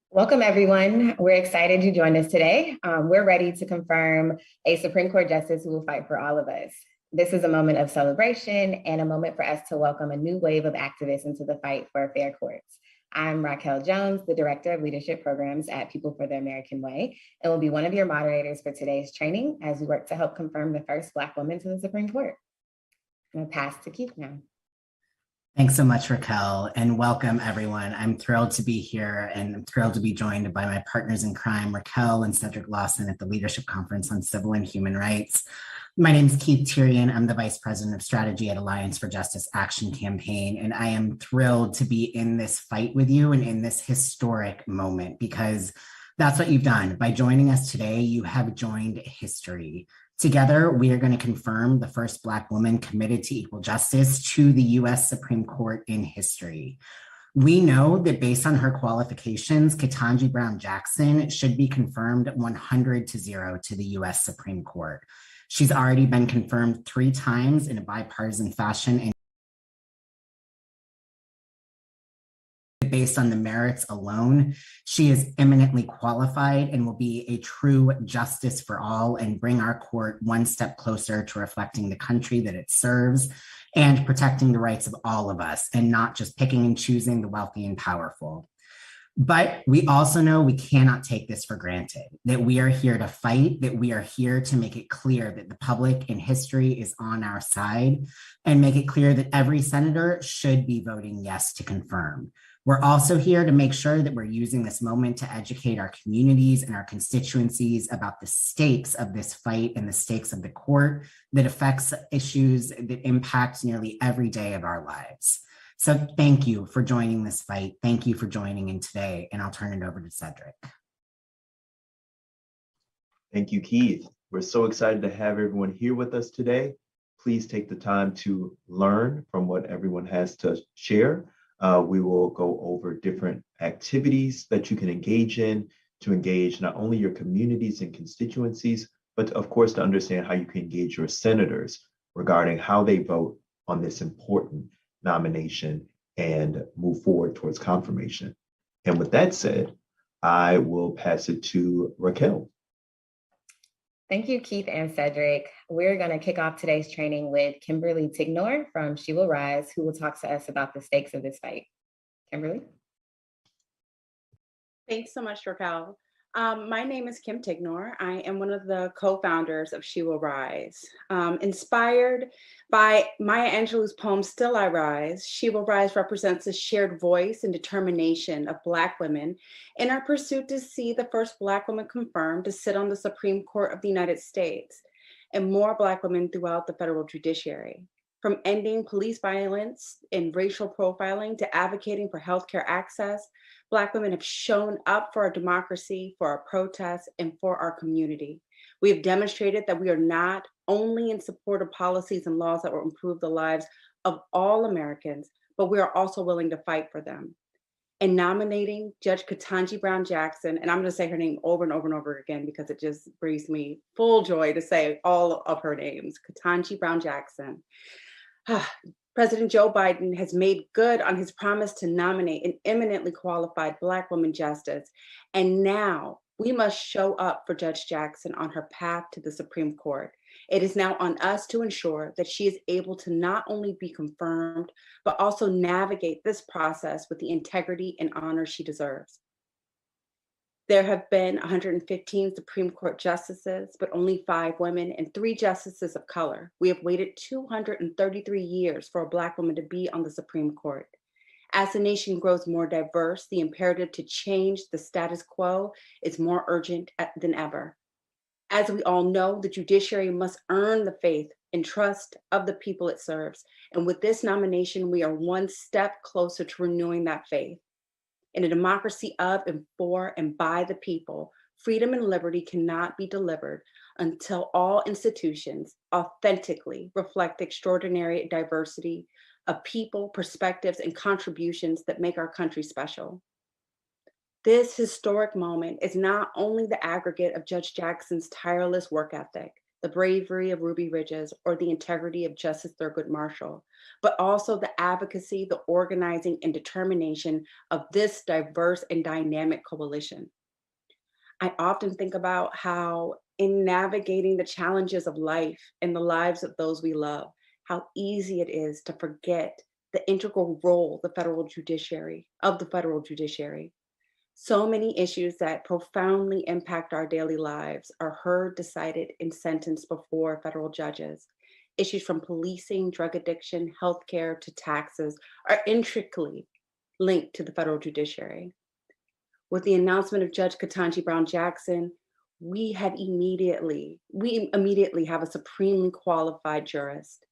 Welcome, everyone. We're excited you joined us today. We're ready to confirm a Supreme Court justice who will fight for all of us. This is a moment of celebration and a moment for us to welcome a new wave of activists into the fight for fair courts. I'm Raquel Jones, the Director of Leadership Programs at People for the American Way, and will be one of your moderators for today's training as we work to help confirm the first Black woman to the Supreme Court. I'm gonna pass to Keith now. Thanks so much, Raquel, and welcome everyone. I'm thrilled to be here and I'm thrilled to be joined by my partners in crime, Raquel and Cedric Lawson at the Leadership Conference on Civil and Human Rights. My name is Keith Tyrion. I'm the Vice President of Strategy at Alliance for Justice Action Campaign, and I am thrilled to be in this fight with you and in this historic moment because that's what you've done. By joining us today, you have joined history. Together, we are going to confirm the first Black woman committed to equal justice to the U.S. Supreme Court in history. We know that based on her qualifications, Ketanji Brown Jackson should be confirmed 100-0 to the U.S. Supreme Court. She's already been confirmed 3 times in a bipartisan fashion, and based on the merits alone, she is eminently qualified and will be a true justice for all and bring our court one step closer to reflecting the country that it serves and protecting the rights of all of us and not just picking and choosing the wealthy and powerful. But we also know we cannot take this for granted, that we are here to fight, that we are here to make it clear that the public in history is on our side and make it clear that every senator should be voting yes to confirm. We're also here to make sure that we're using this moment to educate our communities and our constituencies about the stakes of this fight and the stakes of the court that affects issues that impact nearly every day of our lives. So thank you for joining this fight. Thank you for joining in today, and I'll turn it over to Cedric. Thank you, Keith. We're so excited to have everyone here with us today. Please take the time to learn from what everyone has to share. We will go over different activities that you can engage in to engage not only your communities and constituencies, but of course to understand how you can engage your senators regarding how they vote on this important nomination and move forward towards confirmation. And with that said, I will pass it to Raquel. Thank you, Keith and Cedric. We're going to kick off today's training with Kimberly Tigner from She Will Rise, who will talk to us about the stakes of this fight. Kimberly? Thanks so much, Raquel. My name is Kim Tigner. I am one of the co-founders of She Will Rise. Inspired by Maya Angelou's poem, Still I Rise, She Will Rise represents a shared voice and determination of Black women in our pursuit to see the first Black woman confirmed to sit on the Supreme Court of the United States, and more Black women throughout the federal judiciary. From ending police violence and racial profiling to advocating for healthcare access, Black women have shown up for our democracy, for our protests, and for our community. We have demonstrated that we are not only in support of policies and laws that will improve the lives of all Americans, but we are also willing to fight for them. In nominating Judge Ketanji Brown Jackson, and I'm going to say her name over and over and over again because it just brings me full joy to say all of her names, Ketanji Brown Jackson. President Joe Biden has made good on his promise to nominate an eminently qualified Black woman justice. And now we must show up for Judge Jackson on her path to the Supreme Court. It is now on us to ensure that she is able to not only be confirmed, but also navigate this process with the integrity and honor she deserves. There have been 115 Supreme Court justices, but only 5 women and 3 justices of color. We have waited 233 years for a Black woman to be on the Supreme Court. As the nation grows more diverse, the imperative to change the status quo is more urgent than ever. As we all know, the judiciary must earn the faith and trust of the people it serves. And with this nomination, we are one step closer to renewing that faith. In a democracy of and for and by the people, freedom and liberty cannot be delivered until all institutions authentically reflect the extraordinary diversity of people, perspectives, and contributions that make our country special. This historic moment is not only the aggregate of Judge Jackson's tireless work ethic, the bravery of Ruby Ridges, or the integrity of Justice Thurgood Marshall, but also the advocacy, the organizing, and determination of this diverse and dynamic coalition. I often think about how in navigating the challenges of life and the lives of those we love, how easy it is to forget the integral role of the federal judiciary. So many issues that profoundly impact our daily lives are heard, decided, and sentenced before federal judges. Issues from policing, drug addiction, healthcare, to taxes are intricately linked to the federal judiciary. With the announcement of Judge Ketanji Brown Jackson, we immediately have a supremely qualified jurist.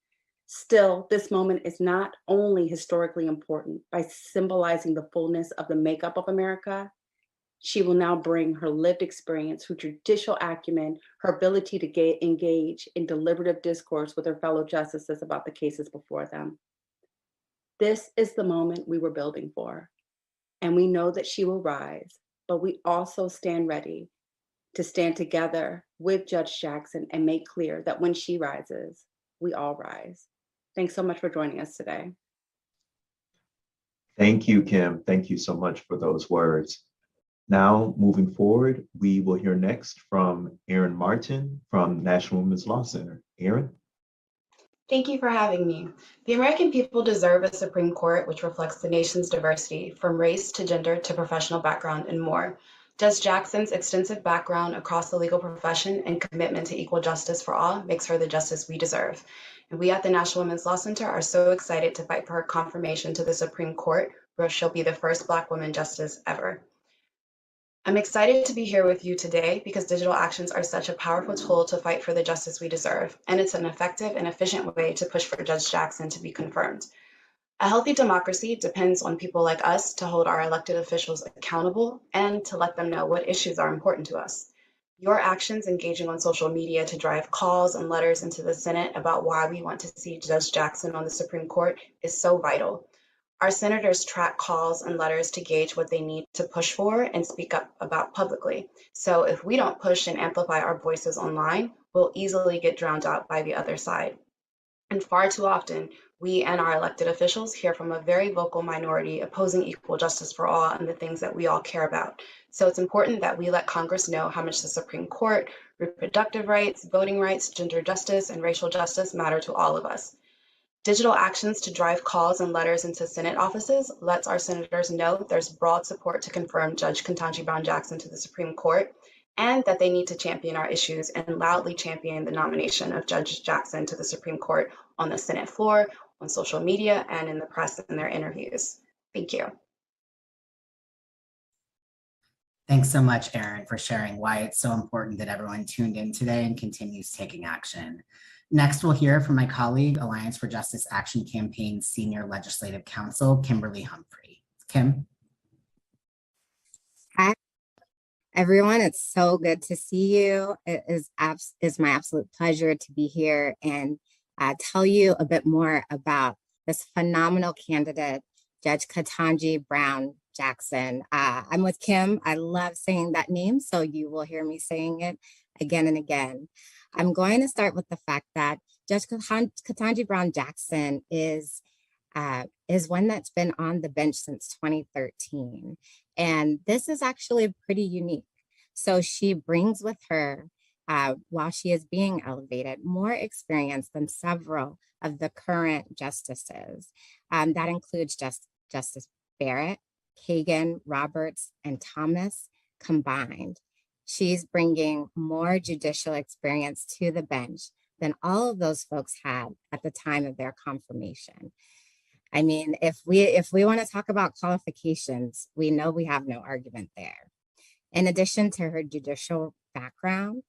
Still, this moment is not only historically important by symbolizing the fullness of the makeup of America. She will now bring her lived experience, her judicial acumen, her ability to engage in deliberative discourse with her fellow justices about the cases before them. This is the moment we were building for, and we know that she will rise, but we also stand ready to stand together with Judge Jackson and make clear that when she rises, we all rise. Thanks so much for joining us today. Thank you, Kim. Thank you so much for those words. Now, moving forward, we will hear next from Erin Martin from National Women's Law Center. Erin? Thank you for having me. The American people deserve a Supreme Court which reflects the nation's diversity, from race to gender to professional background and more. Judge Jackson's extensive background across the legal profession and commitment to equal justice for all makes her the justice we deserve. And we at the National Women's Law Center are so excited to fight for her confirmation to the Supreme Court, where she'll be the first Black woman justice ever. I'm excited to be here with you today because digital actions are such a powerful tool to fight for the justice we deserve, and it's an effective and efficient way to push for Judge Jackson to be confirmed. A healthy democracy depends on people like us to hold our elected officials accountable and to let them know what issues are important to us. Your actions engaging on social media to drive calls and letters into the Senate about why we want to see Judge Jackson on the Supreme Court is so vital. Our senators track calls and letters to gauge what they need to push for and speak up about publicly. So if we don't push and amplify our voices online, we'll easily get drowned out by the other side. And far too often, we and our elected officials hear from a very vocal minority opposing equal justice for all and the things that we all care about. So it's important that we let Congress know how much the Supreme Court, reproductive rights, voting rights, gender justice, and racial justice matter to all of us. Digital actions to drive calls and letters into Senate offices lets our senators know there's broad support to confirm Judge Ketanji Brown Jackson to the Supreme Court, and that they need to champion our issues and loudly champion the nomination of Judge Jackson to the Supreme Court on the Senate floor, on social media, and in the press in their interviews. Thank you. Thanks so much, Erin, for sharing why it's so important that everyone tuned in today and continues taking action. Next, we'll hear from my colleague, Alliance for Justice Action Campaign Senior Legislative Counsel, Kimberly Humphrey. Kim? Hi, everyone. It's so good to see you. It is my absolute pleasure to be here and tell you a bit more about this phenomenal candidate, Judge Ketanji Brown Jackson. I'm with Kim. I love saying that name, so you will hear me saying it again and again. I'm going to start with the fact that Judge Ketanji Brown Jackson is one that's been on the bench since 2013. And this is actually pretty unique. So she brings with her, while she is being elevated, more experience than several of the current justices. That includes Justice Barrett, Kagan, Roberts, and Thomas combined. She's bringing more judicial experience to the bench than all of those folks had at the time of their confirmation. I mean, if we want to talk about qualifications, we know we have no argument there. In addition to her judicial background,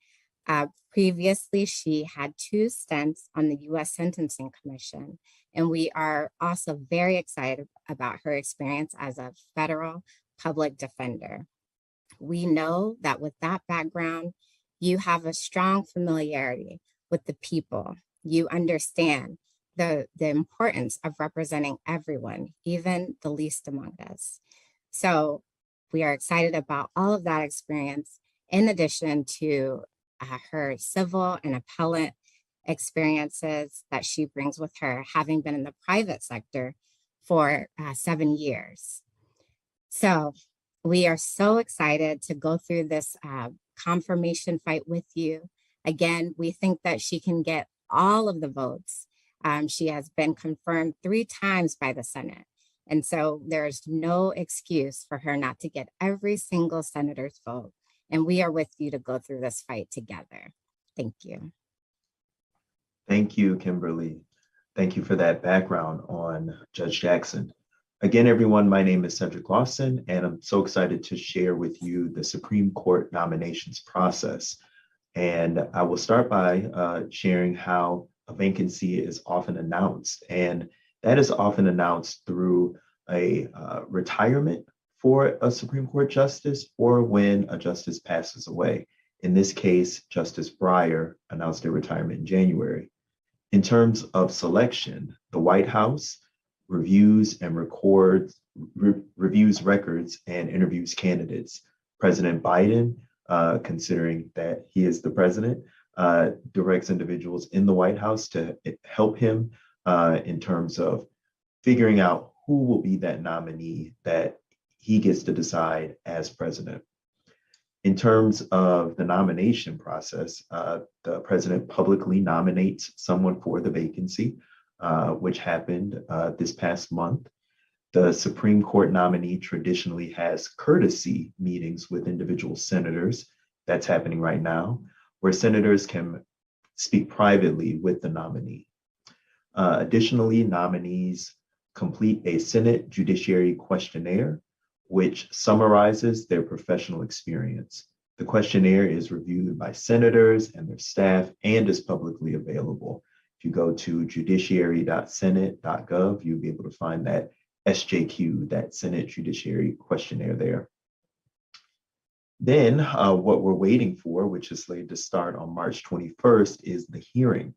previously she had 2 stints on the U.S. Sentencing Commission, and we are also very excited about her experience as a federal public defender. We know that with that background, you have a strong familiarity with the people. You understand the importance of representing everyone, even the least among us. So we are excited about all of that experience, in addition to her civil and appellate experiences that she brings with her, having been in the private sector for 7 years. So we are so excited to go through this confirmation fight with you. Again, we think that she can get all of the votes. She has been confirmed 3 times by the Senate. And so there's no excuse for her not to get every single senator's vote. And we are with you to go through this fight together. Thank you. Thank you, Kimberly. Thank you for that background on Judge Jackson. Again, everyone, my name is Cedric Lawson, and I'm so excited to share with you the Supreme Court nominations process. And I will start by sharing how a vacancy is often announced. And that is often announced through a retirement for a Supreme Court justice, or when a justice passes away. In this case, Justice Breyer announced their retirement in January. In terms of selection, the White House reviews records and interviews candidates. President Biden, considering that he is the president, directs individuals in the White House to help him in terms of figuring out who will be that nominee that he gets to decide as president. In terms of the nomination process, the president publicly nominates someone for the vacancy, which happened this past month. The Supreme Court nominee traditionally has courtesy meetings with individual senators. That's happening right now, where senators can speak privately with the nominee. Additionally, nominees complete a Senate Judiciary Questionnaire, which summarizes their professional experience. The questionnaire is reviewed by senators and their staff and is publicly available. If you go to judiciary.senate.gov, you'll be able to find that SJQ, that Senate Judiciary Questionnaire there. Then what we're waiting for, which is slated to start on March 21st, is the hearing.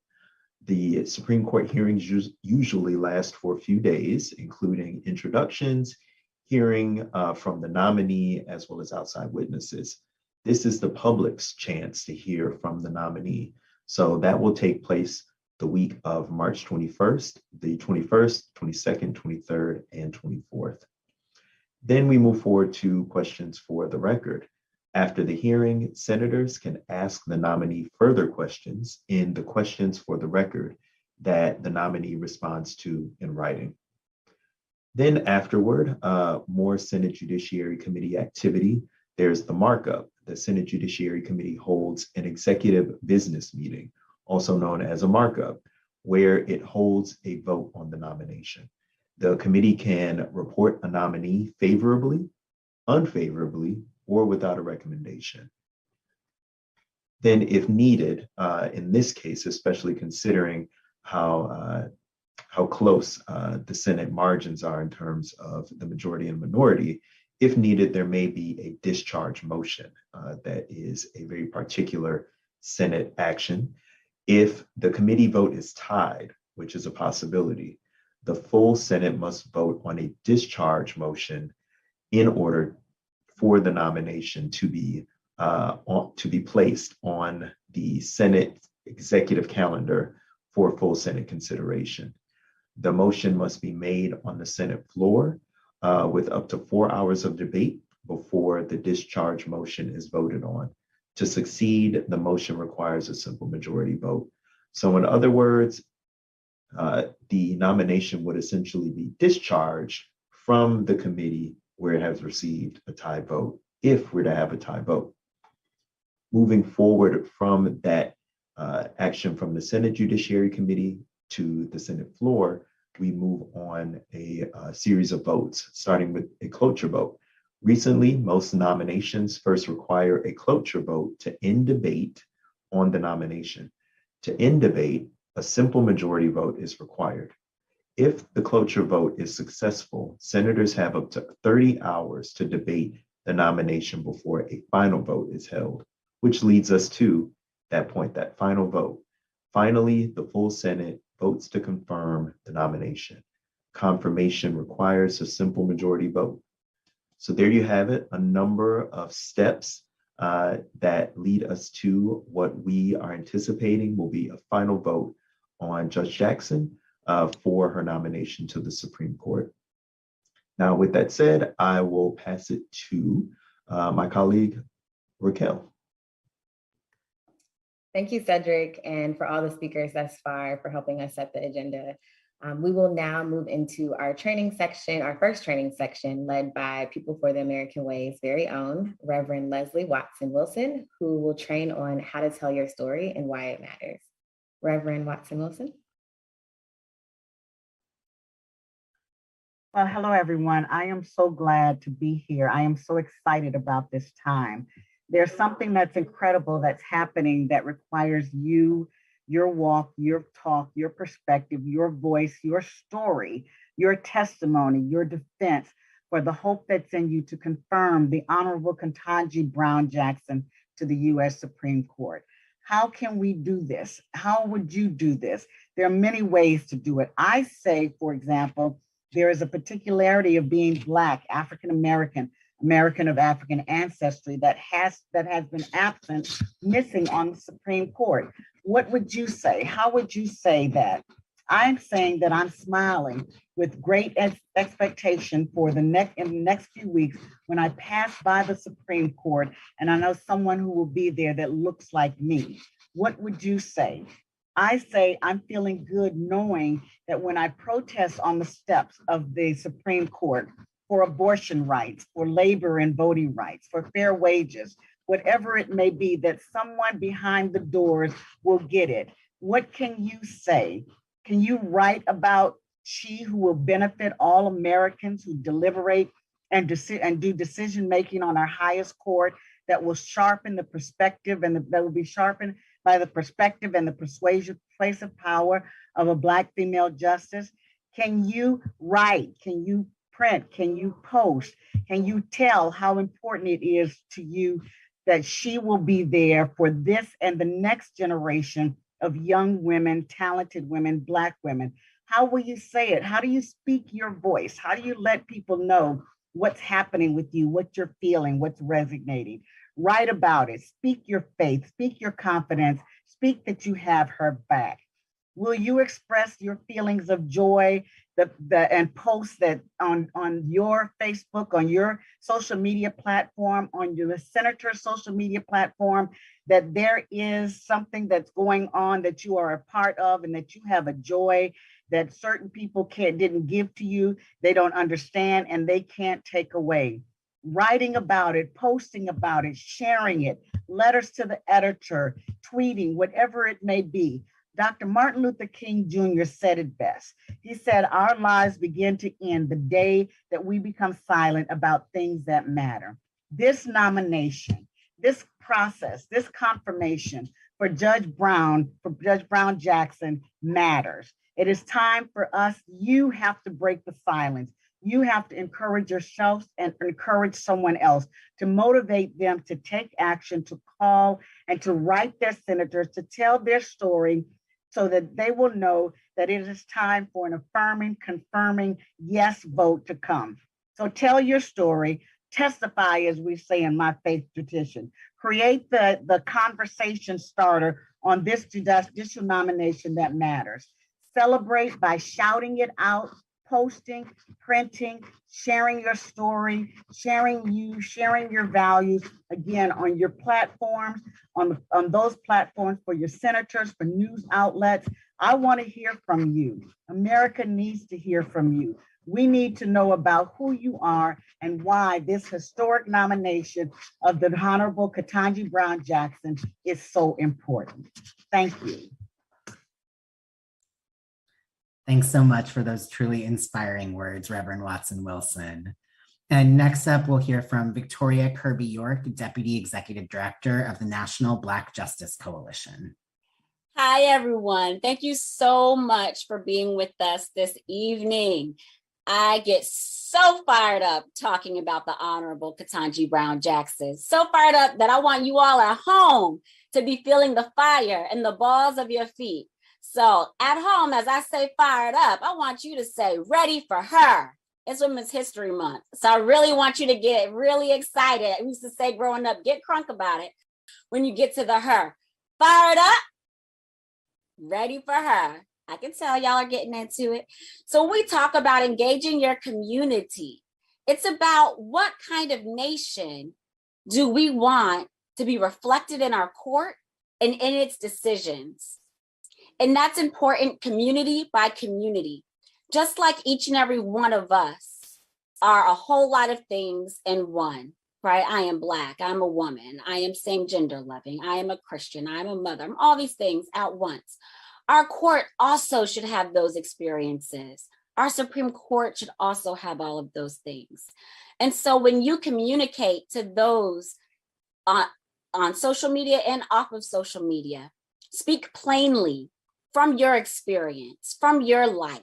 The Supreme Court hearings usually last for a few days, including introductions, hearing from the nominee, as well as outside witnesses. This is the public's chance to hear from the nominee. So that will take place the week of March 21st, the 21st, 22nd, 23rd, and 24th. Then we move forward to questions for the record. After the hearing, senators can ask the nominee further questions in the questions for the record that the nominee responds to in writing. Then afterward, more Senate Judiciary Committee activity. There's the markup. The Senate Judiciary Committee holds an executive business meeting, also known as a markup, where it holds a vote on the nomination. The committee can report a nominee favorably, unfavorably, or without a recommendation. Then if needed, in this case, especially considering how close the Senate margins are in terms of the majority and minority, if needed, there may be a discharge motion that is a very particular Senate action. If the committee vote is tied, which is a possibility, the full Senate must vote on a discharge motion in order for the nomination to be placed on the Senate executive calendar for full Senate consideration. The motion must be made on the Senate floor with up to 4 hours of debate before the discharge motion is voted on. To succeed, the motion requires a simple majority vote. So in other words, the nomination would essentially be discharged from the committee where it has received a tie vote, if we're to have a tie vote. Moving forward from that action from the Senate Judiciary Committee to the Senate floor, we move on a series of votes, starting with a cloture vote. Recently, most nominations first require a cloture vote to end debate on the nomination. To end debate, a simple majority vote is required. If the cloture vote is successful, senators have up to 30 hours to debate the nomination before a final vote is held, which leads us to that point, that final vote. Finally, the full Senate votes to confirm the nomination. Confirmation requires a simple majority vote. So there you have it, a number of steps that lead us to what we are anticipating will be a final vote on Judge Jackson for her nomination to the Supreme Court. Now, with that said, I will pass it to my colleague, Raquel. Thank you, Cedric, and for all the speakers thus far for helping us set the agenda. We will now move into our training section, our first training section, led by People for the American Way's very own Reverend Leslie Watson Wilson, who will train on how to tell your story and why it matters. Reverend Watson Wilson. Well, hello, everyone. I am so glad to be here. I am so excited about this time. There's something that's incredible that's happening that requires you, your walk, your talk, your perspective, your voice, your story, your testimony, your defense for the hope that's in you to confirm the Honorable Ketanji Brown Jackson to the U.S. Supreme Court. How can we do this? How would you do this? There are many ways to do it. I say, for example, there is a particularity of being Black, African-American, American of African ancestry that has been absent, missing on the Supreme Court. What would you say? How would you say that? I'm saying that I'm smiling with great expectation for in the next few weeks when I pass by the Supreme Court and I know someone who will be there that looks like me. What would you say? I say I'm feeling good knowing that when I protest on the steps of the Supreme Court for abortion rights, for labor and voting rights, for fair wages, whatever it may be, that someone behind the doors will get it. What can you say? Can you write about she who will benefit all Americans who deliberate and do decision-making on our highest court that will sharpen the perspective and that will be sharpened by the perspective and the persuasive power of a Black female justice? Can you write? Can you print? Can you post? Can you tell how important it is to you that she will be there for this and the next generation of young women, talented women, Black women? How will you say it? How do you speak your voice? How do you let people know what's happening with you, what you're feeling, what's resonating? Write about it. Speak your faith, speak your confidence, speak that you have her back. Will you express your feelings of joy and post that on your Facebook, on your social media platform, on your senator's social media platform, that there is something that's going on that you are a part of and that you have a joy that certain people didn't give to you, they don't understand, and they can't take away. Writing about it, posting about it, sharing it, letters to the editor, tweeting, whatever it may be. Dr. Martin Luther King Jr. said it best. He said, our lives begin to end the day that we become silent about things that matter. This nomination, this process, this confirmation for Judge Brown Jackson matters. It is time for us. You have to break the silence. You have to encourage yourself and encourage someone else to motivate them to take action, to call and to write their senators, to tell their story so that they will know that it is time for an affirming, confirming yes vote to come. So tell your story, testify, as we say in my faith tradition, create the conversation starter on this judicial nomination that matters. Celebrate by shouting it out, posting, printing, sharing your story, sharing your values, again, on your platforms, on those platforms for your senators, for news outlets. I want to hear from you. America needs to hear from you. We need to know about who you are and why this historic nomination of the Honorable Ketanji Brown Jackson is so important. Thank you. Thanks so much for those truly inspiring words, Reverend Watson Wilson. And next up, we'll hear from Victoria Kirby York, Deputy Executive Director of the National Black Justice Coalition. Hi, everyone. Thank you so much for being with us this evening. I get so fired up talking about the Honorable Ketanji Brown Jackson. So fired up that I want you all at home to be feeling the fire in the balls of your feet. So at home, as I say fired up, I want you to say ready for her. It's Women's History Month. So I really want you to get really excited. I used to say growing up, get crunk about it when you get to the her. Fired up, ready for her. I can tell y'all are getting into it. So when we talk about engaging your community, it's about what kind of nation do we want to be reflected in our court and in its decisions. And that's important community by community. Just like each and every one of us are a whole lot of things in one, right? I am Black, I'm a woman, I am same gender loving, I am a Christian, I'm a mother, I'm all these things at once. Our court also should have those experiences. Our Supreme Court should also have all of those things. And so when you communicate to those on social media and off of social media, speak plainly from your experience, from your life.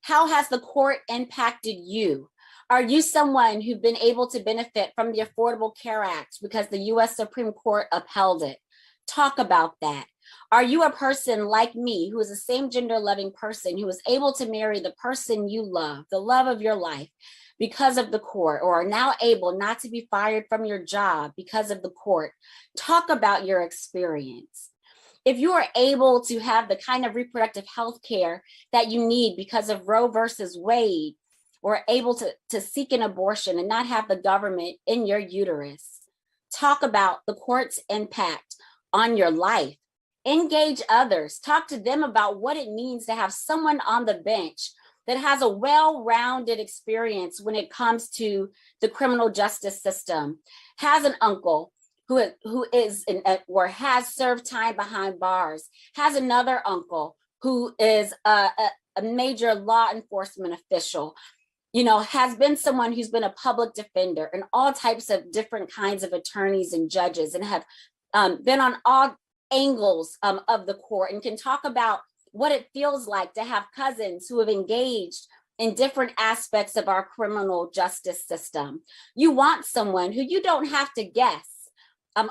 How has the court impacted you? Are you someone who's been able to benefit from the Affordable Care Act because the US Supreme Court upheld it? Talk about that. Are you a person like me who is a same gender loving person who was able to marry the person you love, the love of your life, because of the court, or are now able not to be fired from your job because of the court? Talk about your experience. If you are able to have the kind of reproductive health care that you need because of Roe versus Wade, or able to seek an abortion and not have the government in your uterus, talk about the court's impact on your life. Engage others. Talk to them about what it means to have someone on the bench that has a well-rounded experience when it comes to the criminal justice system, has an uncle who is or has served time behind bars, has another uncle who is a major law enforcement official, has been someone who's been a public defender and all types of different kinds of attorneys and judges, and have been on all angles of the court, and can talk about what it feels like to have cousins who have engaged in different aspects of our criminal justice system. You want someone who you don't have to guess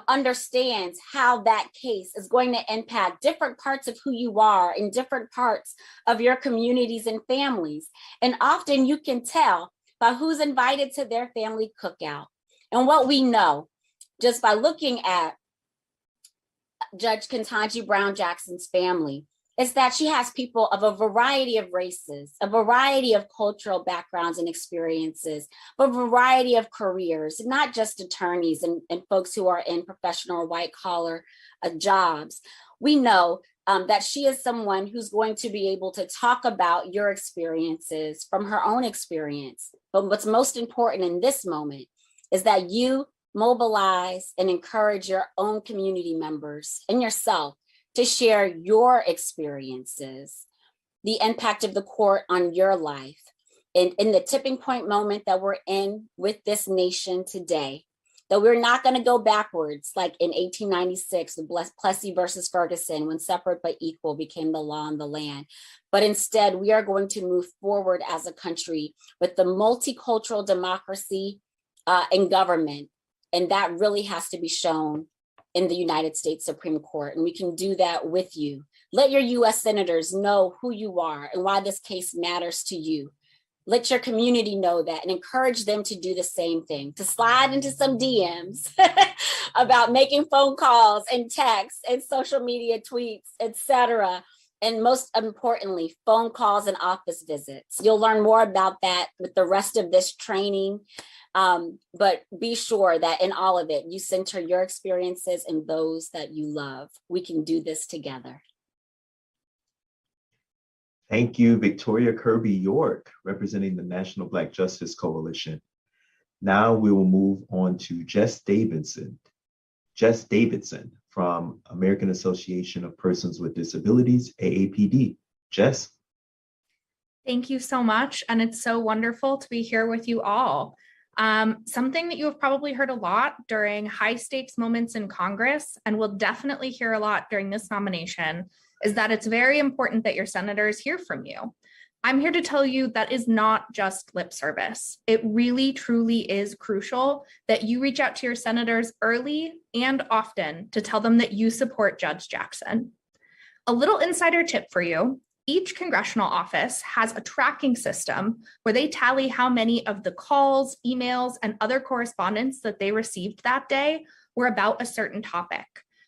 understands how that case is going to impact different parts of who you are in different parts of your communities and families. And often you can tell by who's invited to their family cookout. And what we know just by looking at Judge Ketanji Brown Jackson's family, is that she has people of a variety of races, a variety of cultural backgrounds and experiences, a variety of careers, not just attorneys and folks who are in professional or white collar jobs. We know that she is someone who's going to be able to talk about your experiences from her own experience. But what's most important in this moment is that you mobilize and encourage your own community members and yourself to share your experiences, the impact of the court on your life. And in the tipping point moment that we're in with this nation today, that we're not going to go backwards like in 1896 with Plessy versus Ferguson, when separate but equal became the law in the land. But instead, we are going to move forward as a country with the multicultural democracy in government. And that really has to be shown in the United States Supreme Court. And we can do that with you. Let your US senators know who you are and why this case matters to you. Let your community know that and encourage them to do the same thing, to slide into some DMs about making phone calls and texts and social media tweets, etc. And most importantly, phone calls and office visits. You'll learn more about that with the rest of this training. But be sure that in all of it, you center your experiences and those that you love. We can do this together. Thank you, Victoria Kirby York, representing the National Black Justice Coalition. Now we will move on to Jess Davidson. Jess Davidson from American Association of Persons with Disabilities, AAPD. Jess. Thank you so much. And it's so wonderful to be here with you all. Something that you have probably heard a lot during high stakes moments in Congress, and will definitely hear a lot during this nomination, is that it's very important that your senators hear from you. I'm here to tell you that is not just lip service. It really, truly is crucial that you reach out to your senators early and often to tell them that you support Judge Jackson. A little insider tip for you. Each congressional office has a tracking system where they tally how many of the calls, emails, and other correspondence that they received that day were about a certain topic.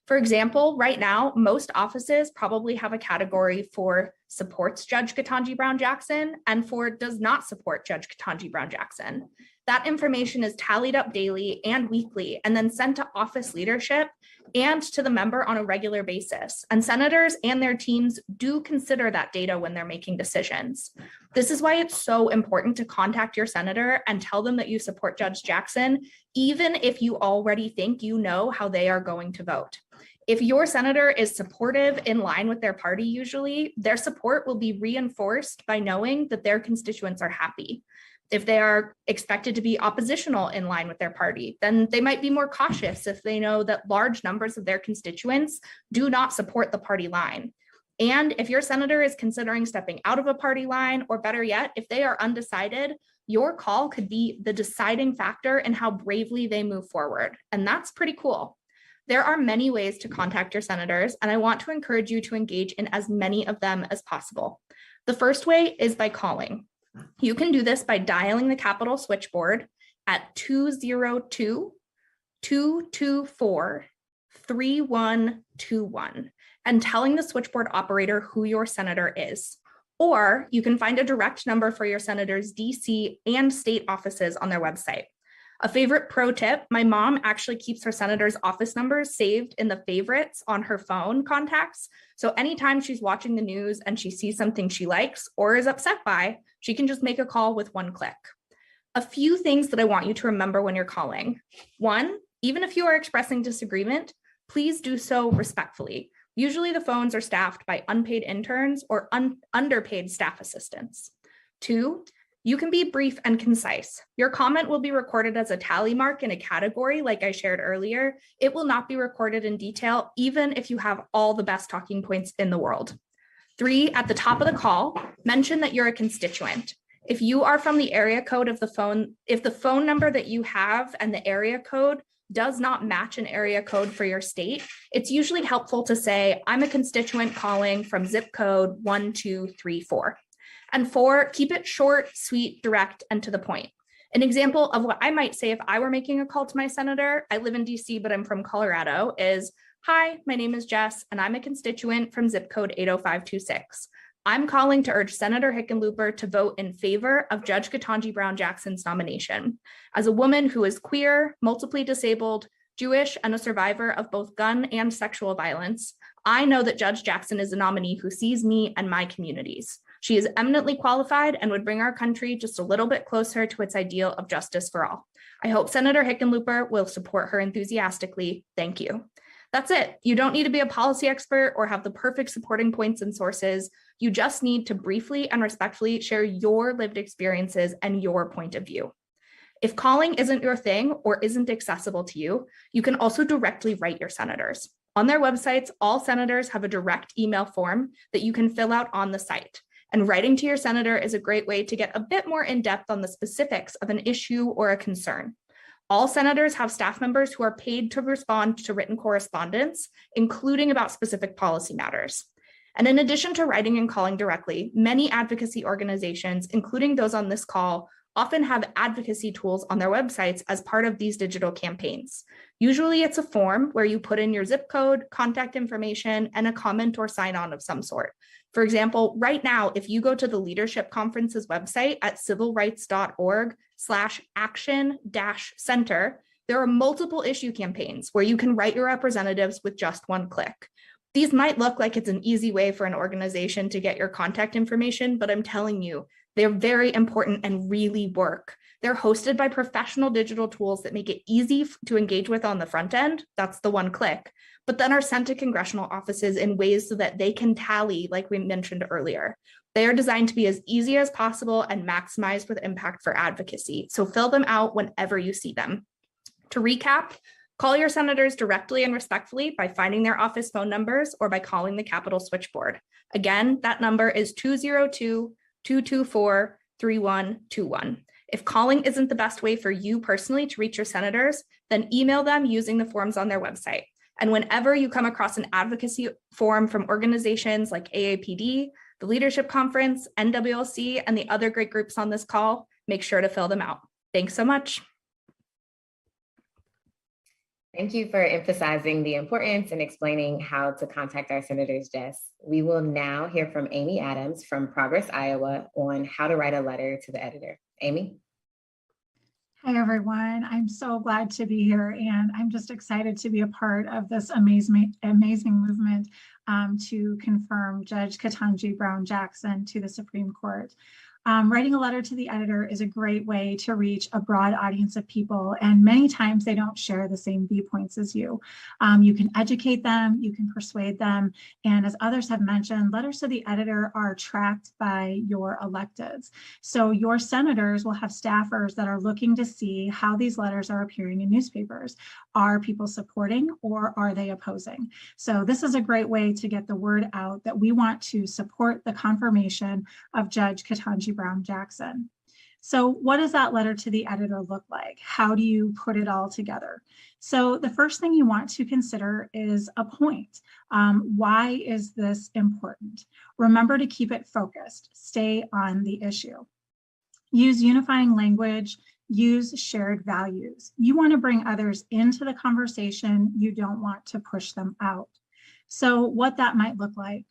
For example, right now, most offices probably have a category for supports Judge Ketanji Brown Jackson and for does not support Judge Ketanji Brown Jackson. That information is tallied up daily and weekly and then sent to office leadership and to the member on a regular basis. And senators and their teams do consider that data when they're making decisions. This is why it's so important to contact your senator and tell them that you support Judge Jackson, even if you already think you know how they are going to vote. If your senator is supportive in line with their party, usually, their support will be reinforced by knowing that their constituents are happy. If they are expected to be oppositional in line with their party, then they might be more cautious if they know that large numbers of their constituents do not support the party line. And if your senator is considering stepping out of a party line, or better yet, if they are undecided, your call could be the deciding factor in how bravely they move forward. And that's pretty cool. There are many ways to contact your senators, and I want to encourage you to engage in as many of them as possible. The first way is by calling. You can do this by dialing the Capitol switchboard at 202-224-3121 and telling the switchboard operator who your senator is. Or you can find a direct number for your senator's DC and state offices on their website. A favorite pro tip, my mom actually keeps her senator's office numbers saved in the favorites on her phone contacts. So anytime she's watching the news and she sees something she likes or is upset by, she can just make a call with one click. A few things that I want you to remember when you're calling. One, even if you are expressing disagreement, please do so respectfully. Usually the phones are staffed by unpaid interns or underpaid staff assistants. Two, you can be brief and concise. Your comment will be recorded as a tally mark in a category like I shared earlier. It will not be recorded in detail, even if you have all the best talking points in the world. Three, at the top of the call, mention that you're a constituent. If you are from the area code of the phone, if the phone number that you have and the area code does not match an area code for your state, it's usually helpful to say, I'm a constituent calling from zip code 1234. And four, keep it short, sweet, direct, and to the point. An example of what I might say if I were making a call to my senator, I live in DC, but I'm from Colorado, is, Hi, my name is Jess, and I'm a constituent from zip code 80526. I'm calling to urge Senator Hickenlooper to vote in favor of Judge Ketanji Brown Jackson's nomination. As a woman who is queer, multiply disabled, Jewish, and a survivor of both gun and sexual violence, I know that Judge Jackson is a nominee who sees me and my communities. She is eminently qualified and would bring our country just a little bit closer to its ideal of justice for all. I hope Senator Hickenlooper will support her enthusiastically. Thank you. That's it. You don't need to be a policy expert or have the perfect supporting points and sources. You just need to briefly and respectfully share your lived experiences and your point of view. If calling isn't your thing or isn't accessible to you, you can also directly write your senators. On their websites, all senators have a direct email form that you can fill out on the site. And writing to your senator is a great way to get a bit more in depth on the specifics of an issue or a concern. All senators have staff members who are paid to respond to written correspondence, including about specific policy matters. And in addition to writing and calling directly, many advocacy organizations, including those on this call, often have advocacy tools on their websites as part of these digital campaigns. Usually it's a form where you put in your zip code, contact information, and a comment or sign on of some sort. For example, right now, if you go to the Leadership Conference's website at civilrights.org/action-center, there are multiple issue campaigns where you can write your representatives with just one click. These might look like it's an easy way for an organization to get your contact information, but I'm telling you, they're very important and really work. They're hosted by professional digital tools that make it easy to engage with on the front end. That's the one click, but then are sent to congressional offices in ways so that they can tally, like we mentioned earlier. They are designed to be as easy as possible and maximized with impact for advocacy. So fill them out whenever you see them. To recap, call your senators directly and respectfully by finding their office phone numbers or by calling the Capitol switchboard. Again, that number is 202-224-3121. If calling isn't the best way for you personally to reach your senators, then email them using the forms on their website. And whenever you come across an advocacy form from organizations like AAPD, the Leadership Conference, NWLC, and the other great groups on this call, make sure to fill them out. Thanks so much. Thank you for emphasizing the importance and explaining how to contact our senators, Jess. We will now hear from Amy Adams from Progress, Iowa on how to write a letter to the editor. Amy? Hi, everyone. I'm so glad to be here, and I'm just excited to be a part of this amazing movement to confirm Judge Ketanji Brown Jackson to the Supreme Court. Writing a letter to the editor is a great way to reach a broad audience of people, and many times they don't share the same viewpoints as you. You can educate them, you can persuade them, and as others have mentioned, letters to the editor are tracked by your electeds. So your senators will have staffers that are looking to see how these letters are appearing in newspapers. Are people supporting or are they opposing? So this is a great way to get the word out that we want to support the confirmation of Judge Ketanji Brown Jackson. So what does that letter to the editor look like? How do you put it all together? So the first thing you want to consider is a point. Why is this important? Remember to keep it focused. Stay on the issue. Use unifying language. Use shared values. You want to bring others into the conversation. You don't want to push them out. So what that might look like,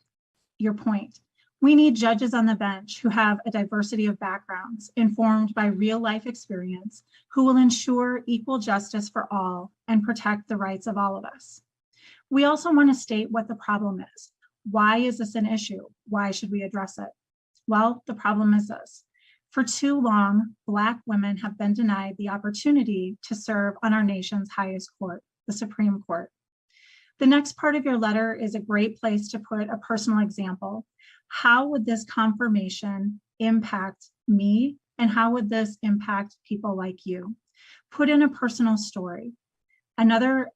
your point. We need judges on the bench who have a diversity of backgrounds informed by real life experience, who will ensure equal justice for all and protect the rights of all of us. We also want to state what the problem is. Why is this an issue? Why should we address it? Well, the problem is this. For too long, Black women have been denied the opportunity to serve on our nation's highest court, the Supreme Court. The next part of your letter is a great place to put a personal example. How would this confirmation impact me? And how would this impact people like you? Put in a personal story. Another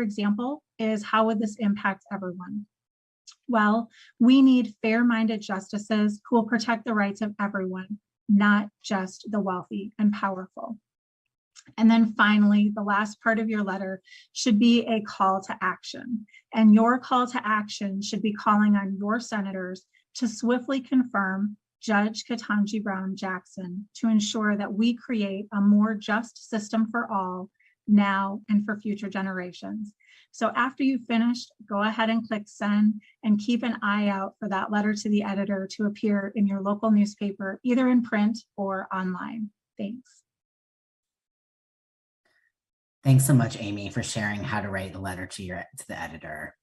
example is how would this impact everyone? Well, we need fair-minded justices who will protect the rights of everyone, not just the wealthy and powerful. And then finally, the last part of your letter should be a call to action. And your call to action should be calling on your senators to swiftly confirm Judge Ketanji Brown Jackson to ensure that we create a more just system for all now, and for future generations. So after you've finished, go ahead and click send and keep an eye out for that letter to the editor to appear in your local newspaper, either in print or online. Thanks. Thanks so much, Amy, for sharing how to write the letter to the editor.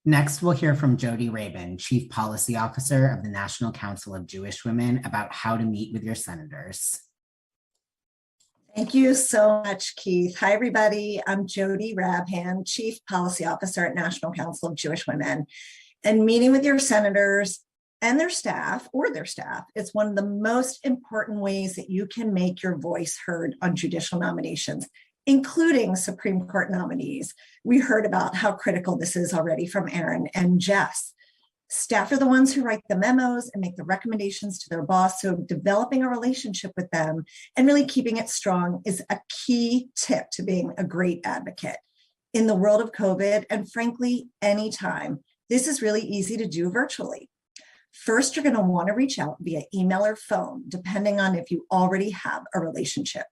Next, we'll hear from Jody Raven, Chief Policy Officer of the National Council of Jewish Women, about how to meet with your senators. Thank you so much, Keith. Hi, everybody. I'm Jody Raven, Chief Policy Officer at National Council of Jewish Women. And meeting with your senators and their staff is one of the most important ways that you can make your voice heard on judicial nominations, including Supreme Court nominees. We heard about how critical this is already from Erin and Jess. Staff are the ones who write the memos and make the recommendations to their boss, so developing a relationship with them and really keeping it strong is a key tip to being a great advocate. In the world of COVID, and frankly, anytime, this is really easy to do virtually. First, you're going to want to reach out via email or phone, depending on if you already have a relationship.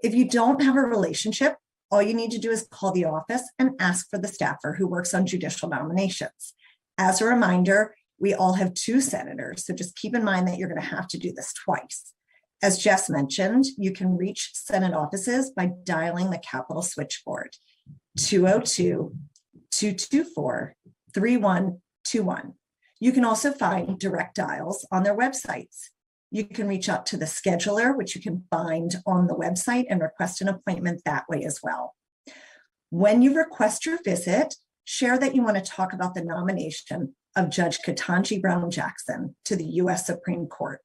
If you don't have a relationship, all you need to do is call the office and ask for the staffer who works on judicial nominations. As a reminder, we all have 2 senators, so just keep in mind that you're going to have to do this twice. As Jess mentioned, you can reach Senate offices by dialing the Capitol switchboard, 202-224-3121. You can also find direct dials on their websites. You can reach out to the scheduler, which you can find on the website, and request an appointment that way as well. When you request your visit, share that you want to talk about the nomination of Judge Ketanji Brown Jackson to the U.S. Supreme Court.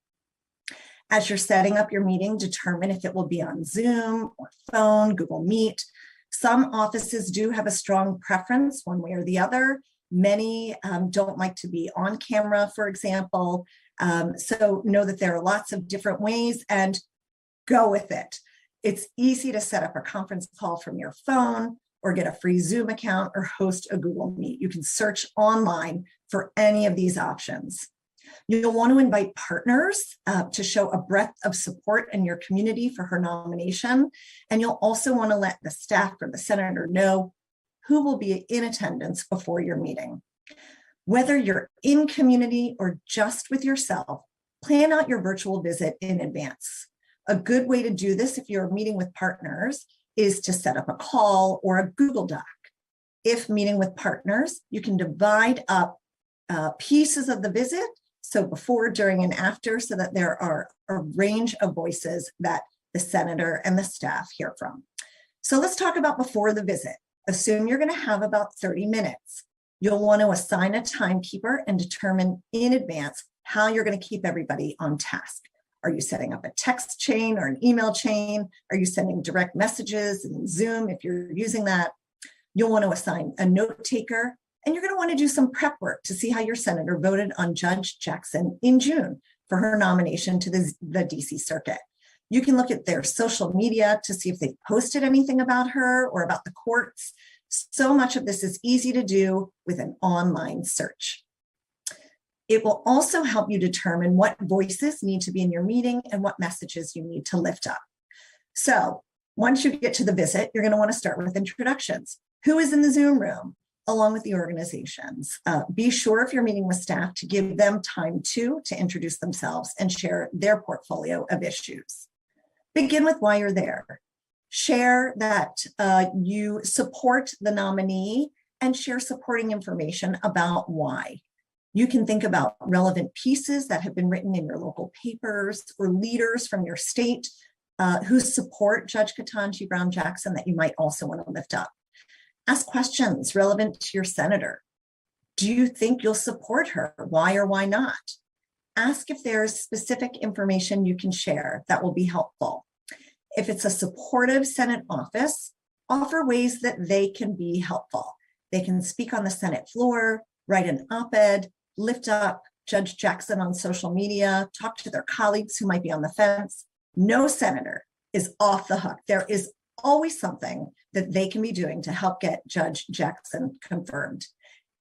As you're setting up your meeting, determine if it will be on Zoom or phone, Google Meet. Some offices do have a strong preference one way or the other. Many don't like to be on camera, for example. So know that there are lots of different ways and go with it. It's easy to set up a conference call from your phone or get a free Zoom account or host a Google Meet. You can search online for any of these options. You'll want to invite partners to show a breadth of support in your community for her nomination. And you'll also want to let the staff or the senator know who will be in attendance before your meeting. Whether you're in community or just with yourself, plan out your virtual visit in advance. A good way to do this if you're meeting with partners is to set up a call or a Google Doc. If meeting with partners, you can divide up pieces of the visit, so before, during, and after, so that there are a range of voices that the senator and the staff hear from. So let's talk about before the visit. Assume you're going to have about 30 minutes. You'll want to assign a timekeeper and determine in advance how you're going to keep everybody on task. Are you setting up a text chain or an email chain? Are you sending direct messages in Zoom if you're using that? You'll want to assign a note taker, and you're going to want to do some prep work to see how your senator voted on Judge Jackson in June for her nomination to the DC Circuit. You can look at their social media to see if they posted anything about her or about the courts. So much of this is easy to do with an online search. It will also help you determine what voices need to be in your meeting and what messages you need to lift up. So once you get to the visit, you're going to want to start with introductions. Who is in the Zoom room, along with the organizations? Be sure if you're meeting with staff to give them time to introduce themselves and share their portfolio of issues. Begin with why you're there. Share that you support the nominee and share supporting information about why. You can think about relevant pieces that have been written in your local papers or leaders from your state who support Judge Ketanji Brown Jackson that you might also want to lift up. Ask questions relevant to your senator. Do you think you'll support her? Why or why not? Ask if there's specific information you can share that will be helpful. If it's a supportive Senate office, offer ways that they can be helpful. They can speak on the Senate floor, write an op-ed, lift up Judge Jackson on social media, talk to their colleagues who might be on the fence. No senator is off the hook. There is always something that they can be doing to help get Judge Jackson confirmed.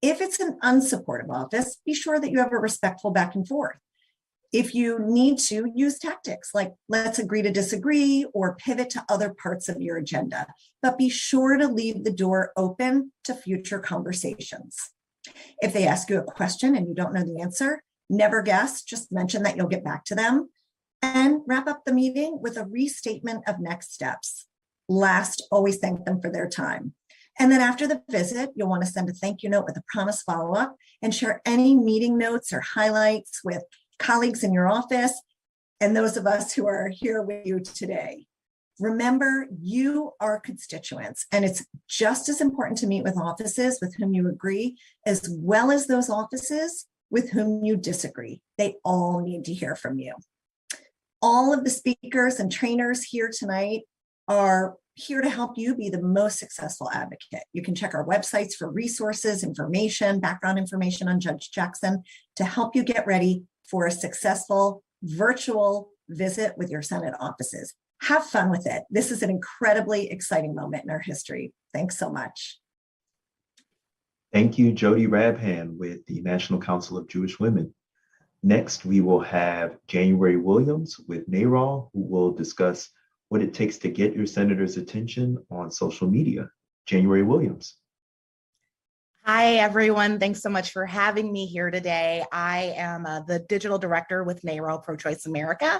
If it's an unsupportive office, be sure that you have a respectful back and forth. If you need to, use tactics like let's agree to disagree or pivot to other parts of your agenda, but be sure to leave the door open to future conversations. If they ask you a question and you don't know the answer, never guess, just mention that you'll get back to them, and wrap up the meeting with a restatement of next steps. Last, always thank them for their time. And then after the visit, you'll want to send a thank you note with a promised follow-up and share any meeting notes or highlights with colleagues in your office and those of us who are here with you today. Remember, you are constituents, and it's just as important to meet with offices with whom you agree, as well as those offices with whom you disagree. They all need to hear from you. All of the speakers and trainers here tonight are here to help you be the most successful advocate. You can check our websites for resources, information, background information on Judge Jackson to help you get ready for a successful virtual visit with your Senate offices. Have fun with it. This is an incredibly exciting moment in our history. Thanks so much. Thank you, Jody Raven with the National Council of Jewish Women. Next, we will have January Williams with NARAL, who will discuss what it takes to get your senator's attention on social media. January Williams. Hi, everyone. Thanks so much for having me here today. I am the digital director with NARAL Pro-Choice America.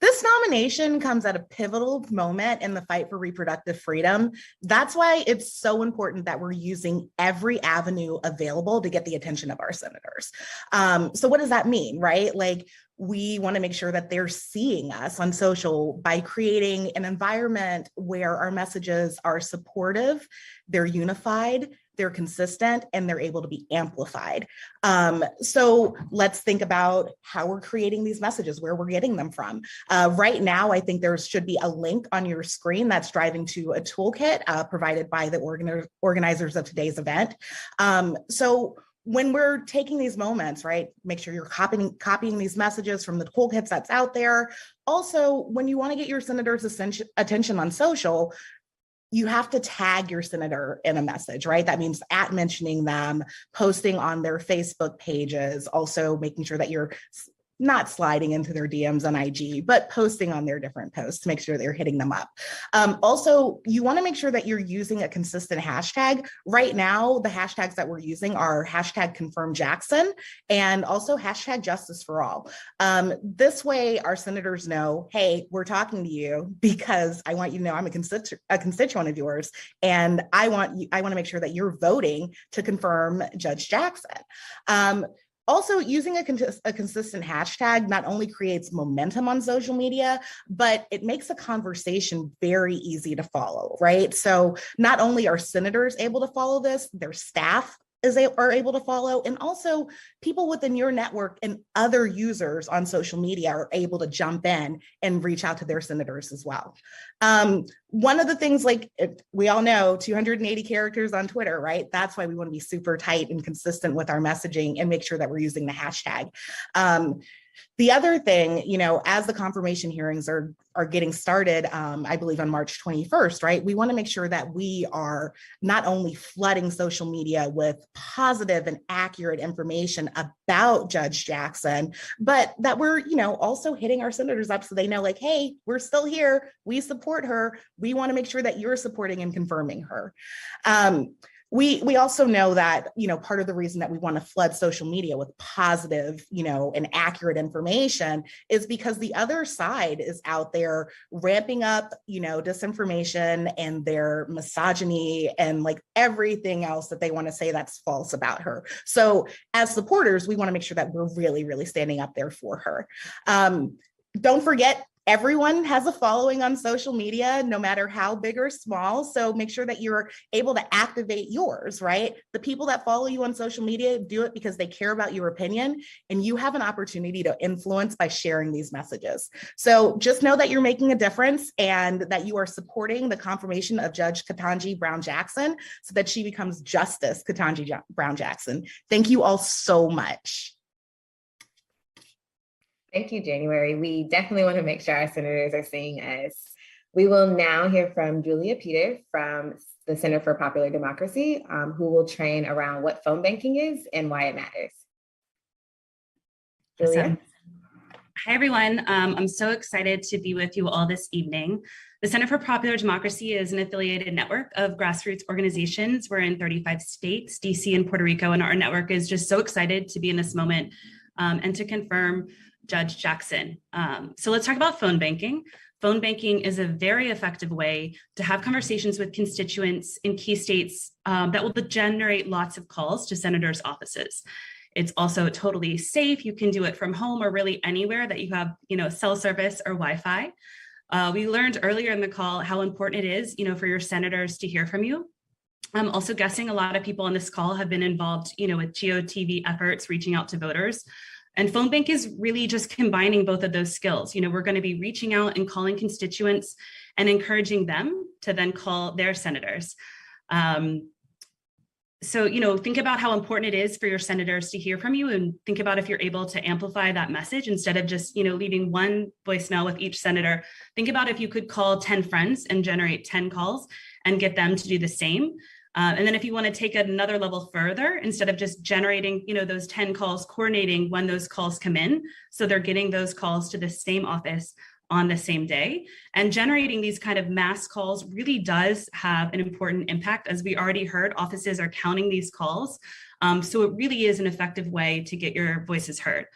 This nomination comes at a pivotal moment in the fight for reproductive freedom. That's why it's so important that we're using every avenue available to get the attention of our senators. So what does that mean, right? Like, we want to make sure that they're seeing us on social by creating an environment where our messages are supportive, they're unified, they're consistent, and they're able to be amplified. So let's think about how we're creating these messages, where we're getting them from. Right now, I think there should be a link on your screen that's driving to a toolkit provided by the organizers of today's event. So when we're taking these moments, right, make sure you're copying these messages from the toolkits that's out there. Also, when you want to get your senator's attention on social, you have to tag your senator in a message, right? That means mentioning them, posting on their Facebook pages, also making sure that you're not sliding into their DMs on IG, but posting on their different posts to make sure they're hitting them up. Also, you want to make sure that you're using a consistent hashtag. Right now, the hashtags that we're using are hashtag confirm Jackson and also hashtag justice for all. This way, our senators know, hey, we're talking to you because I want you to know I'm a constituent of yours, and I want to make sure that you're voting to confirm Judge Jackson. Also, using a consistent hashtag not only creates momentum on social media, but it makes a conversation very easy to follow, right? So not only are senators able to follow this, their staff are able to follow, and also people within your network and other users on social media are able to jump in and reach out to their senators as well. One of the things, like we all know, 280 characters on Twitter, right? That's why we want to be super tight and consistent with our messaging and make sure that we're using the hashtag. The other thing, you know, as the confirmation hearings are getting started, I believe on March 21st, right? We want to make sure that we are not only flooding social media with positive and accurate information about Judge Jackson, but that we're, you know, also hitting our senators up so they know, like, hey, we're still here. We support her. We want to make sure that you're supporting and confirming her. We also know that, you know, part of the reason that we want to flood social media with positive, you know, and accurate information is because the other side is out there ramping up, you know, disinformation and their misogyny and like everything else that they want to say that's false about her. So as supporters, we want to make sure that we're really, really standing up there for her. Don't forget, everyone has a following on social media, no matter how big or small. So make sure that you're able to activate yours, right? The people that follow you on social media do it because they care about your opinion, and you have an opportunity to influence by sharing these messages. So just know that you're making a difference and that you are supporting the confirmation of Judge Ketanji Brown Jackson so that she becomes Justice Ketanji Brown Jackson. Thank you all so much. Thank you, January. We definitely want to make sure our senators are seeing us. We will now hear from Julia Peter from the Center for Popular Democracy, who will train around what phone banking is and why it matters. Julia? Hi, everyone. I'm so excited to be with you all this evening. The Center for Popular Democracy is an affiliated network of grassroots organizations. We're in 35 states, DC and Puerto Rico, and our network is just so excited to be in this moment and to confirm Judge Jackson. So let's talk about phone banking. Phone banking is a very effective way to have conversations with constituents in key states that will generate lots of calls to senators' offices. It's also totally safe. You can do it from home or really anywhere that you have, cell service or Wi-Fi. We learned earlier in the call how important it is, for your senators to hear from you. I'm also guessing a lot of people on this call have been involved, with GOTV efforts, reaching out to voters. And phone bank is really just combining both of those skills. We're going to be reaching out and calling constituents and encouraging them to then call their senators. So, think about how important it is for your senators to hear from you, and think about if you're able to amplify that message instead of just, leaving one voicemail with each senator. Think about if you could call 10 friends and generate 10 calls and get them to do the same. And then if you want to take it another level further, instead of just generating, those 10 calls, coordinating when those calls come in, so they're getting those calls to the same office on the same day. And generating these kind of mass calls really does have an important impact. As we already heard, offices are counting these calls. So it really is an effective way to get your voices heard.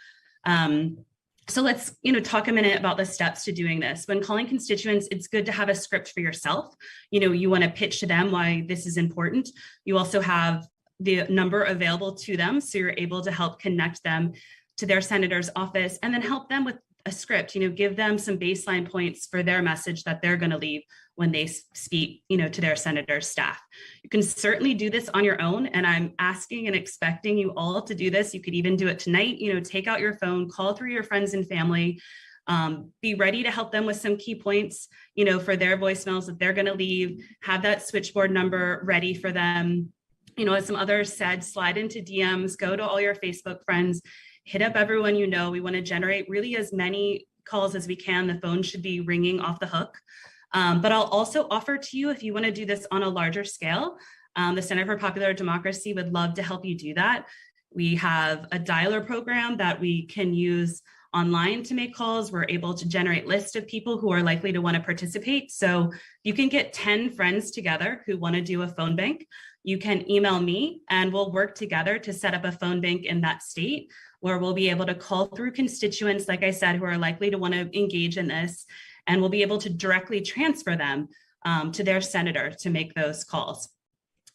So let's, talk a minute about the steps to doing this. When calling constituents, it's good to have a script for yourself. You want to pitch to them why this is important. You also have the number available to them, so you're able to help connect them to their senator's office, and then help them with a script, give them some baseline points for their message that they're going to leave when they speak, to their senator's staff. You can certainly do this on your own, and I'm asking and expecting you all to do this. You could even do it tonight, take out your phone, call through your friends and family, be ready to help them with some key points, for their voicemails that they're going to leave, have that switchboard number ready for them. As some others said, slide into DMs, go to all your Facebook friends, hit up everyone we want to generate really as many calls as we can. The phone should be ringing off the hook. But I'll also offer to you, if you want to do this on a larger scale, the Center for Popular Democracy would love to help you do that. We have a dialer program that we can use online to make calls. We're able to generate lists of people who are likely to want to participate. So you can get 10 friends together who want to do a phone bank. You can email me and we'll work together to set up a phone bank in that state, where we'll be able to call through constituents, like I said, who are likely to want to engage in this, and we'll be able to directly transfer them to their senator to make those calls.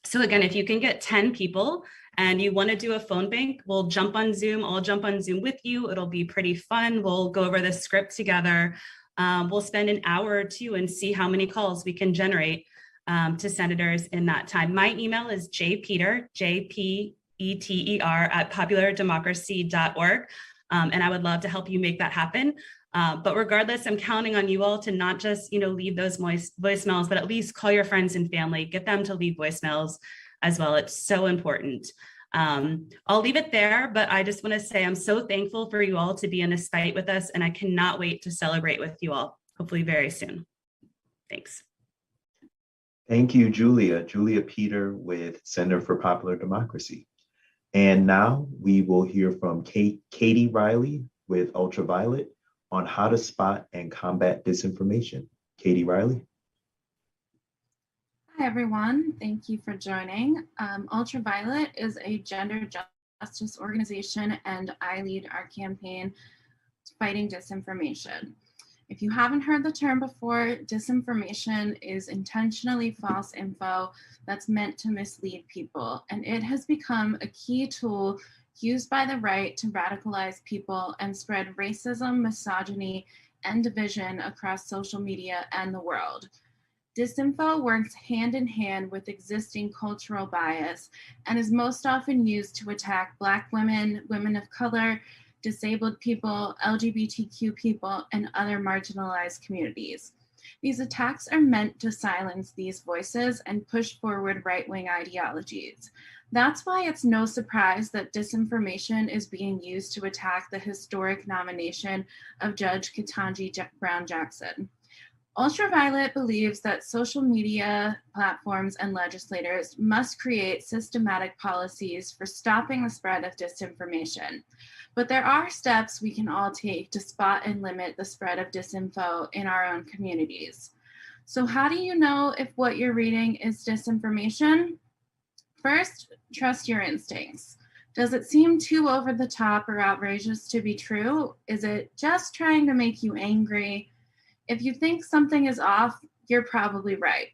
So again, if you can get 10 people and you want to do a phone bank, we'll jump on Zoom. I'll jump on Zoom with you. It'll be pretty fun. We'll go over the script together. We'll spend an hour or two and see how many calls we can generate to senators in that time. My email is jpeter, JPETER @populardemocracy.org. And I would love to help you make that happen. But regardless, I'm counting on you all to not just, leave those voicemails, but at least call your friends and family, get them to leave voicemails as well. It's so important. I'll leave it there, but I just want to say I'm so thankful for you all to be in this fight with us, and I cannot wait to celebrate with you all, hopefully very soon. Thanks. Thank you, Julia. Julia Peter with Center for Popular Democracy. And now we will hear from Katie Reilly with Ultraviolet on how to spot and combat disinformation. Katie Reilly. Hi, everyone. Thank you for joining. Ultraviolet is a gender justice organization, and I lead our campaign fighting disinformation. If you haven't heard the term before, disinformation is intentionally false info that's meant to mislead people, and it has become a key tool used by the right to radicalize people and spread racism, misogyny, and division across social media and the world. Disinfo works hand in hand with existing cultural bias and is most often used to attack Black women, women of color, disabled people, LGBTQ people, and other marginalized communities. These attacks are meant to silence these voices and push forward right-wing ideologies. That's why it's no surprise that disinformation is being used to attack the historic nomination of Judge Ketanji Brown Jackson. Ultraviolet believes that social media platforms and legislators must create systematic policies for stopping the spread of disinformation. But there are steps we can all take to spot and limit the spread of disinfo in our own communities. So how do you know if what you're reading is disinformation? First, trust your instincts. Does it seem too over the top or outrageous to be true? Is it just trying to make you angry? If you think something is off, you're probably right.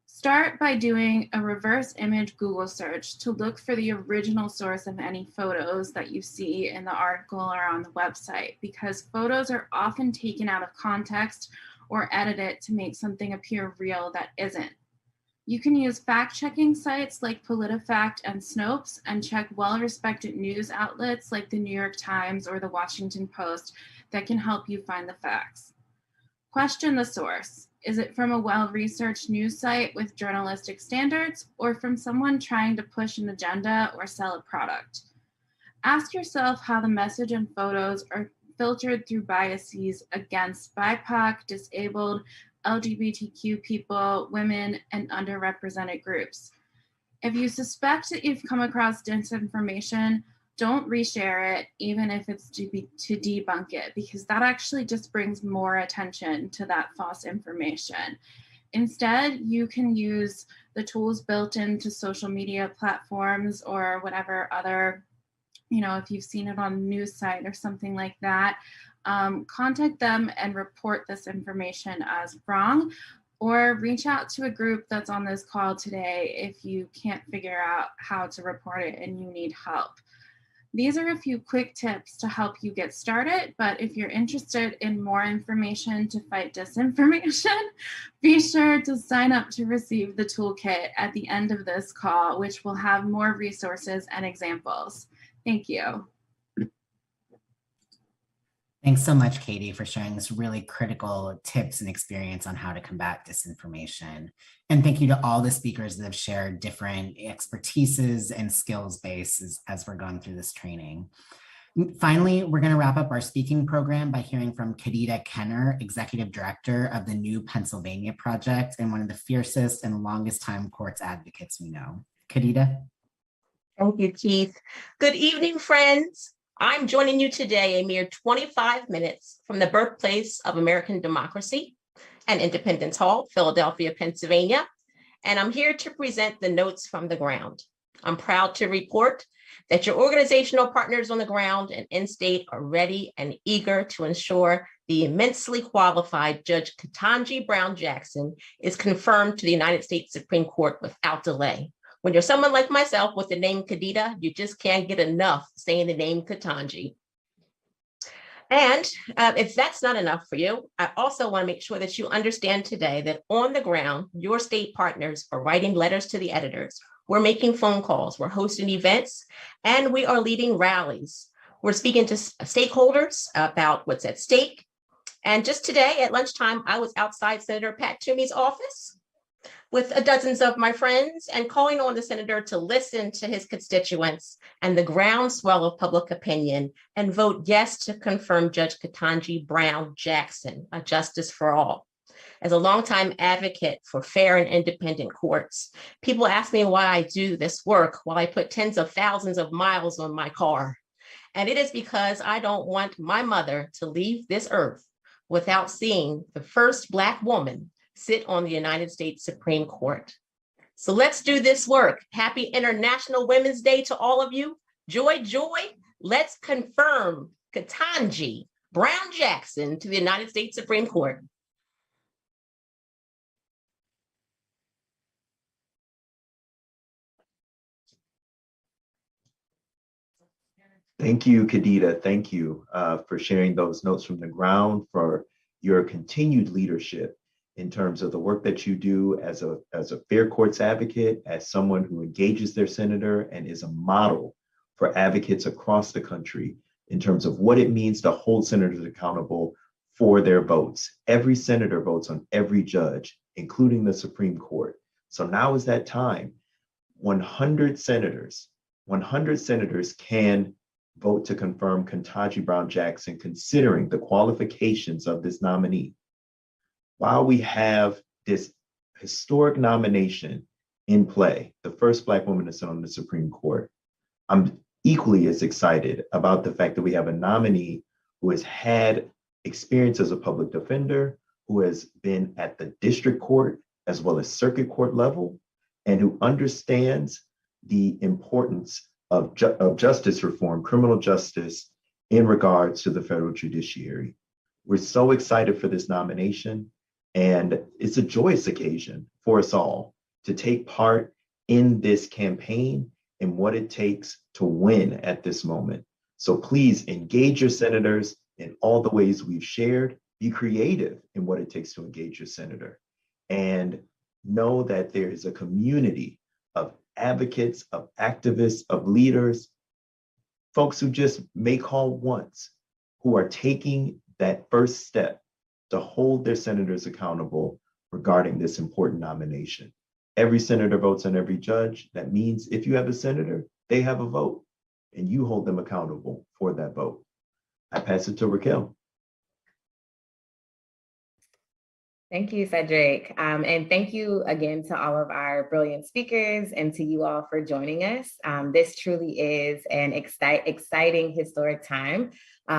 Start by doing a reverse image Google search to look for the original source of any photos that you see in the article or on the website, because photos are often taken out of context or edited to make something appear real that isn't. You can use fact-checking sites like PolitiFact and Snopes and check well-respected news outlets like the New York Times or the Washington Post that can help you find the facts. Question the source. Is it from a well-researched news site with journalistic standards or from someone trying to push an agenda or sell a product? Ask yourself how the message and photos are filtered through biases against BIPOC, disabled, LGBTQ people, women, and underrepresented groups. If you suspect that you've come across disinformation, don't reshare it, even if it's to debunk it, because that actually just brings more attention to that false information. Instead, you can use the tools built into social media platforms or whatever other, if you've seen it on a news site or something like that, contact them and report this information as wrong, or reach out to a group that's on this call today if you can't figure out how to report it and you need help. These are a few quick tips to help you get started, but if you're interested in more information to fight disinformation, be sure to sign up to receive the toolkit at the end of this call, which will have more resources and examples. Thank you. Thanks so much, Katie, for sharing this really critical tips and experience on how to combat disinformation. And thank you to all the speakers that have shared different expertises and skills bases as we're going through this training. Finally, we're going to wrap up our speaking program by hearing from Kadida Kennedy, Executive Director of the New Pennsylvania Project and one of the fiercest and longest time courts advocates we know. Kadida. Thank you, Keith. Good evening, friends. I'm joining you today a mere 25 minutes from the birthplace of American democracy and Independence Hall, Philadelphia, Pennsylvania, and I'm here to present the notes from the ground. I'm proud to report that your organizational partners on the ground and in-state are ready and eager to ensure the immensely qualified Judge Ketanji Brown Jackson is confirmed to the United States Supreme Court without delay. When you're someone like myself with the name Kadida, you just can't get enough saying the name Ketanji. And if that's not enough for you, I also want to make sure that you understand today that on the ground, your state partners are writing letters to the editors. We're making phone calls, we're hosting events, and we are leading rallies. We're speaking to stakeholders about what's at stake. And just today at lunchtime, I was outside Senator Pat Toomey's office with dozens of my friends and calling on the senator to listen to his constituents and the groundswell of public opinion and vote yes to confirm Judge Ketanji Brown Jackson, a justice for all. As a longtime advocate for fair and independent courts, people ask me why I do this work while I put tens of thousands of miles on my car. And it is because I don't want my mother to leave this earth without seeing the first Black woman sit on the United States Supreme Court. So let's do this work. Happy International Women's Day to all of you. Joy, joy. Let's confirm Ketanji Brown Jackson to the United States Supreme Court. Thank you, Kadida. Thank you for sharing those notes from the ground, for your continued leadership in terms of the work that you do as a fair courts advocate, as someone who engages their senator and is a model for advocates across the country in terms of what it means to hold senators accountable for their votes. Every senator votes on every judge, including the Supreme Court. So now is that time. 100 senators can vote to confirm Ketanji Brown Jackson, considering the qualifications of this nominee. while we have this historic nomination in play, the first Black woman to sit on the Supreme Court, I'm equally as excited about the fact that we have a nominee who has had experience as a public defender, who has been at the district court as well as circuit court level, and who understands the importance of justice reform, criminal justice, in regards to the federal judiciary. We're so excited for this nomination, and it's a joyous occasion for us all to take part in this campaign and what it takes to win at this moment. So please engage your senators in all the ways we've shared. Be creative in what it takes to engage your senator, and know that there is a community of advocates, of activists, of leaders, folks who just may call once, who are taking that first step to hold their senators accountable regarding this important nomination. Every senator votes on every judge. That means if you have a senator, they have a vote, and you hold them accountable for that vote. I pass it to Raquel. Thank you, Cedric. And thank you again to all of our brilliant speakers and to you all for joining us. This truly is an exciting historic time.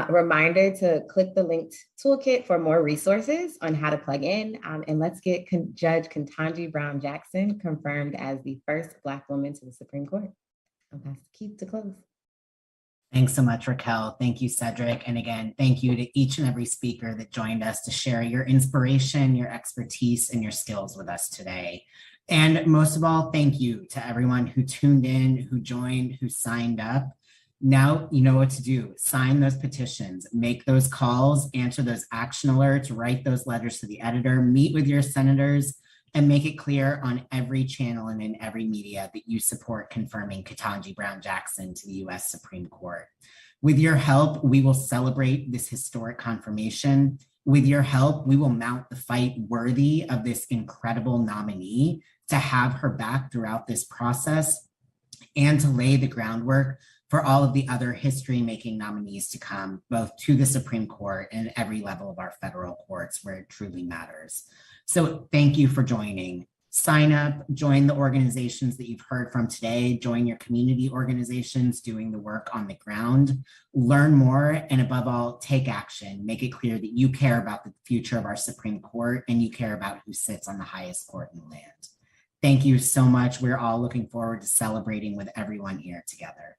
Reminder to click the linked toolkit for more resources on how to plug in. And let's get Judge Ketanji Brown Jackson confirmed as the first Black woman to the Supreme Court. I'll pass the key to close. Thanks so much, Raquel. Thank you, Cedric. And again, thank you to each and every speaker that joined us to share your inspiration, your expertise, and your skills with us today. And most of all, thank you to everyone who tuned in, who joined, who signed up. Now you know what to do. Sign those petitions, make those calls, answer those action alerts, write those letters to the editor, meet with your senators, and make it clear on every channel and in every media that you support confirming Ketanji Brown Jackson to the U.S. Supreme Court. With your help, we will celebrate this historic confirmation. With your help, we will mount the fight worthy of this incredible nominee to have her back throughout this process and to lay the groundwork for all of the other history-making nominees to come, both to the Supreme Court and every level of our federal courts where it truly matters. So thank you for joining. Sign up, join the organizations that you've heard from today, join your community organizations doing the work on the ground, learn more, and above all, take action. Make it clear that you care about the future of our Supreme Court and you care about who sits on the highest court in the land. Thank you so much. We're all looking forward to celebrating with everyone here together.